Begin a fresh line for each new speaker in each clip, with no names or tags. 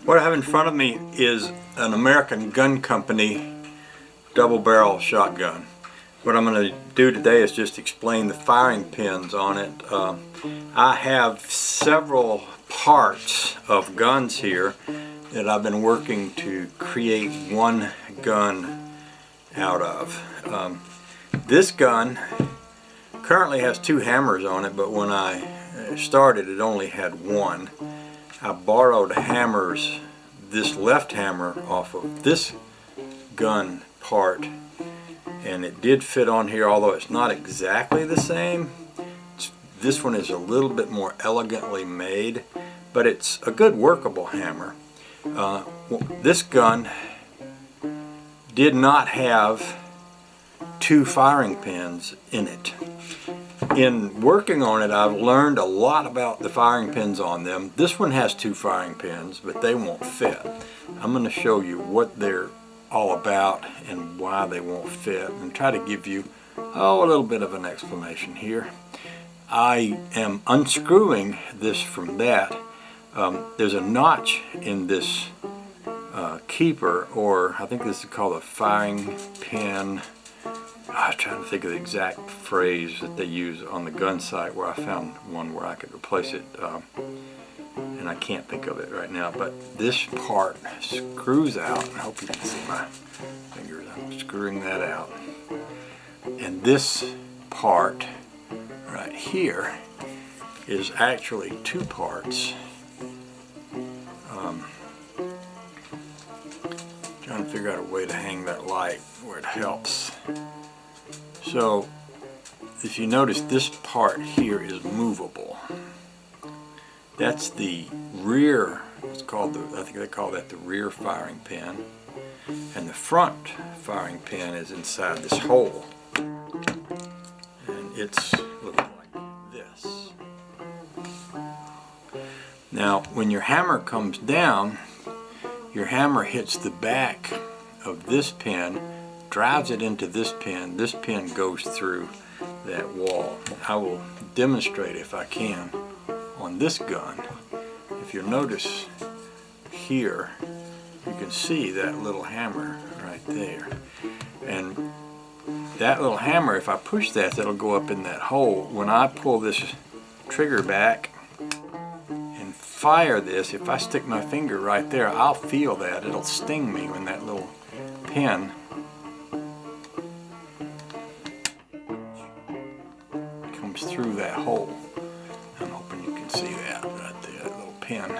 What I have in front of me is an American Gun Company double barrel shotgun. What I'm going to do today is just explain the firing pins on it. I have several parts of guns here that I've been working to create one gun out of. This gun currently has two hammers on it, but when I started it only had one. I borrowed hammers, this left hammer off of this gun part, and it did fit on here, although it's not exactly the same. This one is a little bit more elegantly made, but it's a good workable hammer. This gun did not have two firing pins in it. In working on it, I've learned a lot about the firing pins on them. This one has two firing pins, but they won't fit. I'm going to show you what they're all about and why they won't fit, and try to give you a little bit of an explanation here. I am unscrewing this from that. There's a notch in this keeper, or I think this is called a firing pin. I was trying to think of the exact phrase that they use on the gun site where I found one where I could replace it, and I can't think of it right now, but this part screws out. I hope you can see my fingers. I'm screwing that out. And this part right here is actually two parts. Trying to figure out a way to hang that light where it helps. So if you notice, this part here is movable. That's the rear, it's called I think they call that the rear firing pin. And the front firing pin is inside this hole. And it's looking like this. Now when your hammer comes down, your hammer hits the back of this pin, drives it into this pin goes through that wall. I will demonstrate if I can on this gun. If you'll notice here, you can see that little hammer right there. And that little hammer, if I push that, that'll go up in that hole. When I pull this trigger back and fire this, if I stick my finger right there, I'll feel that. It'll sting me when that little pin comes through that hole. I'm hoping you can see that right there, that little pin.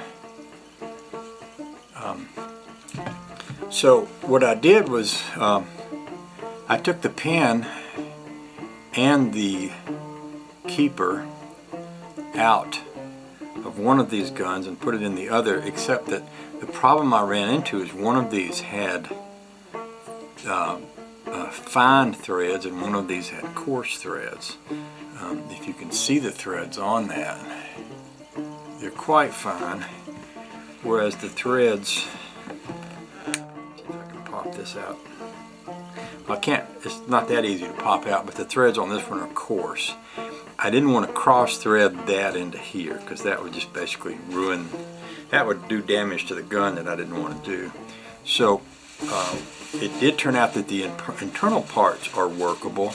So what I did was I took the pin and the keeper out of one of these guns and put it in the other, except that the problem I ran into is one of these had fine threads and one of these had coarse threads. If you can see the threads on that, they're quite fine, whereas the threads, let's see if I can pop this out. I can't, it's not that easy to pop out, but the threads on this one are coarse. I didn't want to cross thread that into here because that would just basically ruin, that would do damage to the gun that I didn't want to do. So it did turn out that the internal parts are workable.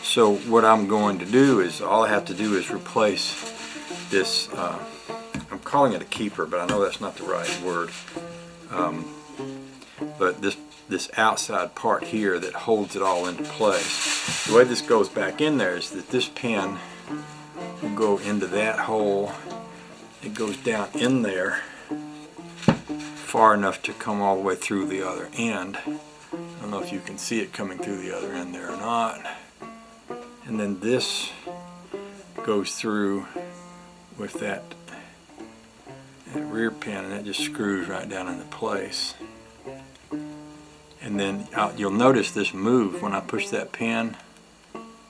So what I'm going to do is, all I have to do is replace this, I'm calling it a keeper, but I know that's not the right word. But this outside part here that holds it all into place. The way this goes back in there is that this pin will go into that hole. It goes down in there far enough to come all the way through the other end. I don't know if you can see it coming through the other end there or not. And then this goes through with that rear pin, and it just screws right down into place. And then you'll notice this move when I push that pin.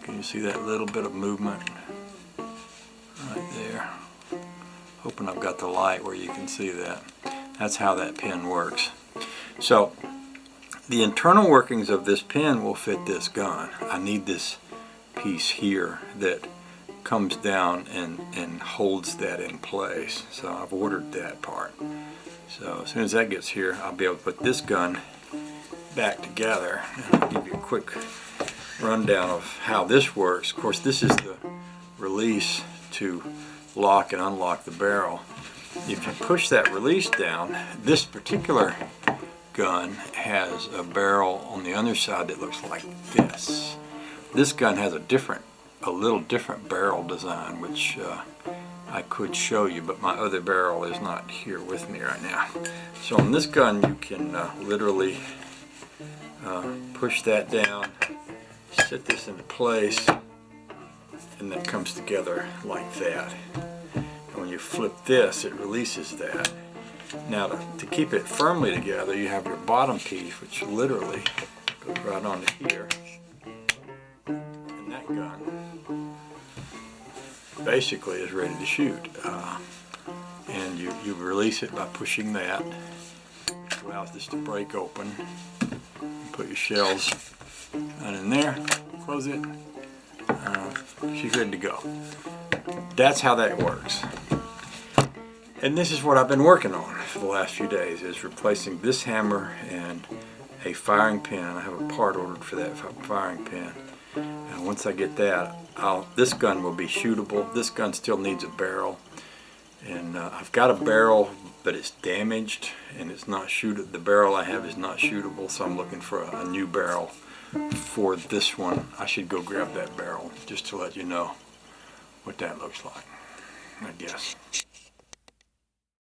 Can you see that little bit of movement right there? Hoping I've got the light where you can see that. That's how that pin works. So the internal workings of this pin will fit this gun. I need this piece here that comes down and holds that in place. So I've ordered that part. So as soon as that gets here, I'll be able to put this gun back together, and I'll give you a quick rundown of how this works. Of course, this is the release to lock and unlock the barrel. If you push that release down, this particular gun has a barrel on the underside that looks like this. This gun has a little different barrel design, which I could show you, but my other barrel is not here with me right now. So on this gun, you can literally push that down, set this into place, and that comes together like that. And when you flip this, it releases that. Now to keep it firmly together, you have your bottom piece, which literally goes right onto here. And that gun basically is ready to shoot. And you release it by pushing that, which allows this to break open. Put your shells right in there, close it, she's ready to go. That's how that works. And this is what I've been working on for the last few days, is replacing this hammer and a firing pin. I have a part ordered for that firing pin. And once I get that, this gun will be shootable. This gun still needs a barrel. And I've got a barrel, but it's damaged and it's not shootable. The barrel I have is not shootable, so I'm looking for a new barrel for this one. I should go grab that barrel just to let you know what that looks like, I guess.